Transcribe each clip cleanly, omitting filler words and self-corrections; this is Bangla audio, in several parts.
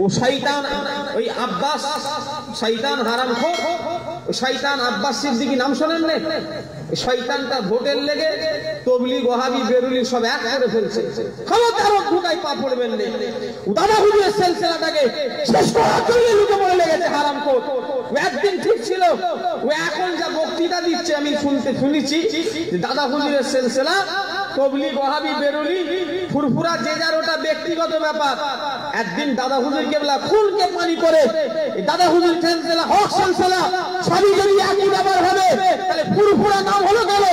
ও শয়তান ওই আব্বাস শয়তান হারামখোর ওই শয়তান আব্বাস সিদ্দিকী নাম শোনেন না? ওই শয়তানটা ভোটের লেগে তবলিগ ওয়াহাবি বেরুলি সব এক করে ফেলছে। খবরদার ঢুকাই পা পড়বেন না। দাদা হুজুরের সিলসিলাটাকে শেষ করার জন্য লুকে পড়ে লেগেছে হারামখোর। ও একদিন ঠিক ছিল, ও এখন যা বক্তৃতা দিচ্ছে আমি শুনেছি দাদা হুজুরের সিলসিলা তবলিগ ওয়াহাবি বেরুলি ফুরফুরা যে যার ওটা ব্যক্তিগত ব্যাপার। একদিন দাদা হুজুর কেবলা খুনকে পানি করে দাদা হুজুর সিলসিলা হক সিলসিলা সবই যদি একই ব্যাপার হবে তাহলে ফুরফুরা নাম হলো গেল।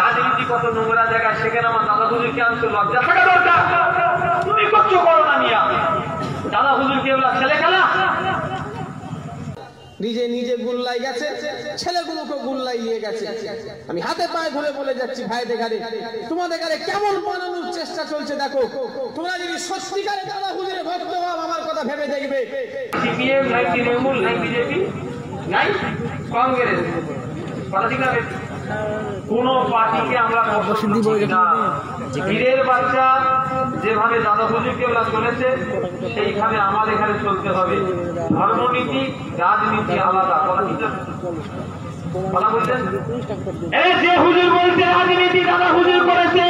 রাজনীতি কত নোংরা জায়গা, সেখানে আমার দাদা হুজুরকে আনতে লজ্জা থাকা দরকার। তুমি করছো করো না মিয়া, দাদা হুজুর কেবলা ছেলে খেলা। নিজে নিজে গুল্লাই গেছে, ছেলেগুলোকে গুল্লাই নিয়ে গেছে। আমি হাতে পায়ে ধরে বলে যাচ্ছি ভাই দেখারে তোমাদের গারে কেমন বানানোর চেষ্টা চলছে দেখো। তোমরা যদি সত্যিকারে দাদা হুজুরের ভক্ত হও আমার কথা ভেবে দেখবে। সিপিএম নাই, তৃণমূল নাই, বিজেপি নাই, কংগ্রেস, কোন পার্টিকে আমরা পছন্দ করি না। পীরের বাচ্চা যেভাবে দাদা হুজুর কেবলা চলেছে সেইভাবে আমাদের এখানে চলতে হবে। ধর্মনীতি রাজনীতি আলাদা। কথা বলছেন যে হুজুর বলছে রাজনীতি দাদা হুজুর করেছে,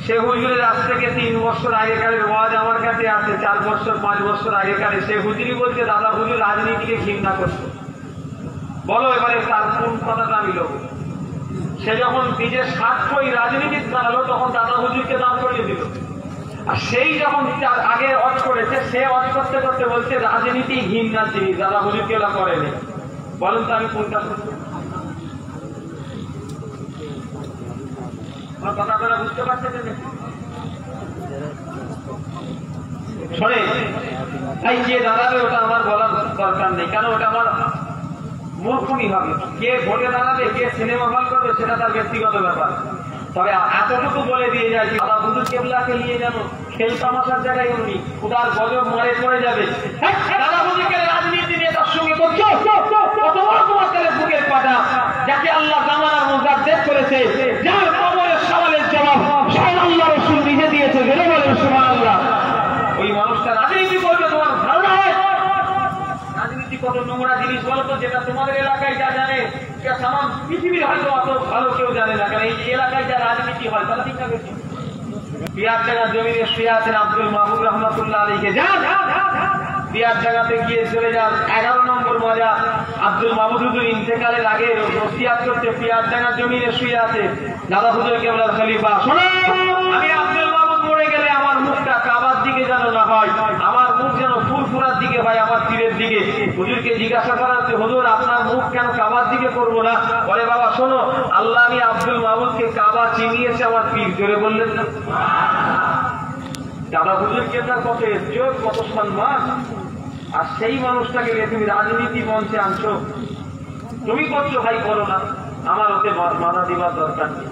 সে হুজুরের আজ থেকে 3 বছর আগেকারের ওয়াজ আমার কাছে আছে, 4 বছর 5 বছর আগেকারে সে হুজুরই বলছে দাদা হুজুর রাজনীতিকে ঘৃণা করছে। বলো এবারে তার কোন কথাটা মিল? সে যখন নিজের স্বার্থই রাজনীতির দাঁড়ালো তখন দাদা হুজুরকে দাম করিয়ে দিল। আর সেই যখন তার আগে অজ করেছে সে অজ করতে করতে বলছে রাজনীতি ঘৃণার জিনিস, দাদা হুজুরকে ওরা করেনি। বলুন তো আমি কোনটা করছি? আমার কথা আপনারা বুঝতে পারছেন? শোনে তাই যে দাঁড়াবে ওটা আমার বলার দরকার নেই, কেন ওটা আমার মূর্খমি হবে। কে ভোটে দাঁড়াবে, কে সিনেমা হল করবে সেটা তার ব্যক্তিগত ব্যাপার। তবে এতটুকু বলে দিয়ে যায় দাদা হুজুর কেবলাকে নিয়ে যেন খেল তামাশার জায়গায় উনি উদার গজব মারে পড়ে যাবে। দাদা হুজুরকে রাজনীতি নিয়ে তার সঙ্গে করছো, কত বড় তোমার কালে বুকের পাটা, যাকে আল্লাহ জামানার মুজাদ্দেদ করেছে, যার কবরের সওয়ালের জবাব স্বয়ং আল্লাহ রাসূল নিজে দিয়েছে। বলে বলেন সুবহানাল্লাহ। ওই মানুষটা রাজনীতি করবে তোমার ভালো না হয়? রাজনীতি কত নোংরা জিনিস বলতো, যেটা তোমাদের এলাকায় যা জানে সামান পৃথিবীর হয়তো অত ভালো কেউ জানে না। কারণ এই এলাকায় যা রাজনীতি হয় তারা ঠিক না বেশি। বিয়ার জায়গা জমিনে শুয়ে আছেন আব্দুল মাহমুদ রহমতুল্লাহ আলাইহি, বিয়ার জায়গাতে গিয়ে চলে যান। 11 নম্বর মজা, আব্দুল মাহমুদ হুজুর ইন্তেকালের আগে ওসিয়াত করতে বিয়ার জায়গা জমিনে শুয়ে আছে দাদা হুজুর কেবলার খলিফা। শোনো, আমি আব্দুল মাহমুদ মরে গেলে আমার মুখটা কাবার দিকে যেন না হয়, আমার মুখ যেন ফুরফুরার দিকে হয়, আমার পীরের দিকে। হুজুরকে জিজ্ঞাসা করা হচ্ছে হুজুর আপনার মুখ কেন কাবার দিকে করবো না? বলে বাবা শোনো, আল্লাহ আমি আব্দুল মাহমুদকে কাবা চিনিয়েছে আমার পীর। জোরে বললেন না? দাদা হুজুর কেবলার কত ইজ্জত, কত সম্মান। আর সেই মানুষটাকে তুমি রাজনীতি মঞ্চে আনছো। তুমি করছো ভাই, করো না, আমার ওতে বাধা দিবার দরকার নেই।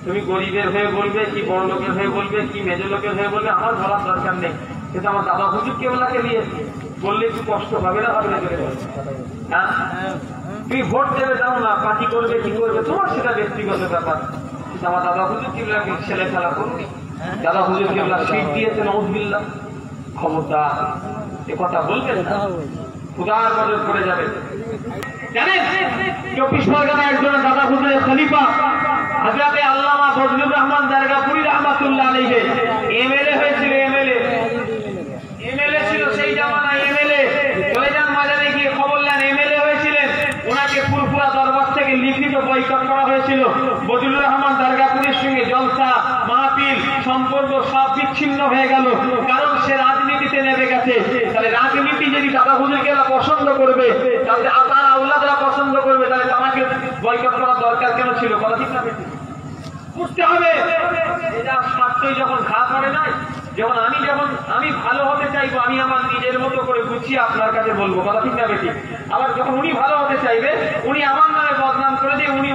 তুমি গরিবের হয়ে বলবে কি বড় লোকের হয়ে বলবে কি মেজো লোকের হয়ে বলবে আমার বলার দরকার নেই। কিন্তু আমার দাদা হুজুর কেবলাকে নিয়ে বললে একটু কষ্ট হবে না? হবে না? হ্যাঁ, তুমি ভোট দেবে যাও না, পার্টি করবে কি করবে তোমার সেটা ব্যক্তিগত ব্যাপার। কিন্তু আমার দাদা হুজুর কেবলাকে ছেলে খেলা করুন। দাদা হুজুর কেবলা সিট দিয়েছেন নাউযুবিল্লাহ। ক্ষমতা এ কথা বলবেন না, খুদার গজব করে যাবে। জানেন 24 পরগনা একজন দাদা হুজুরের খলিফা হযরত আল্লামা ফজলুর রহমান দারগাপুরি রাহমাতুল্লাহ আলাইহি এমএলএ হয়েছিল। এমএলএ ছিল সেই জামানায়। এমএলএ চলে যান মাজারে গিয়ে খবর নেন এমএলএ হয়েছিলেন। ওনাকে ফুরফুরা দরবার থেকে লিখিত বয়কট করা হয়েছিল। ফজলুর রহমান দারগাপুরির সঙ্গে জলসা মাহফিল সম্পর্ক সব বিচ্ছিন্ন হয়ে গেল, কারণ সে রাজনীতিতে নেমে গেছে। তাহলে রাজনীতি যদি দাদা হুজুরকে পছন্দ করবে, তাহলে তার আওলাদরা পছন্দ করবে, তাহলে আমাকে বয়কট করার দরকার কেন ছিল? কথা ঠিক না? বুঝতে হবে এটা স্বার্থই যখন ঘা করে নাই। যখন আমি ভালো হতে চাইবো, আমি আমার নিজের মতো করে গুছিয়ে আপনার কাছে বলবো। কথা ঠিক না বেশি? আবার যখন উনি ভালো হতে চাইবে, উনি আমার নামে বদনাম করে দিয়ে উনি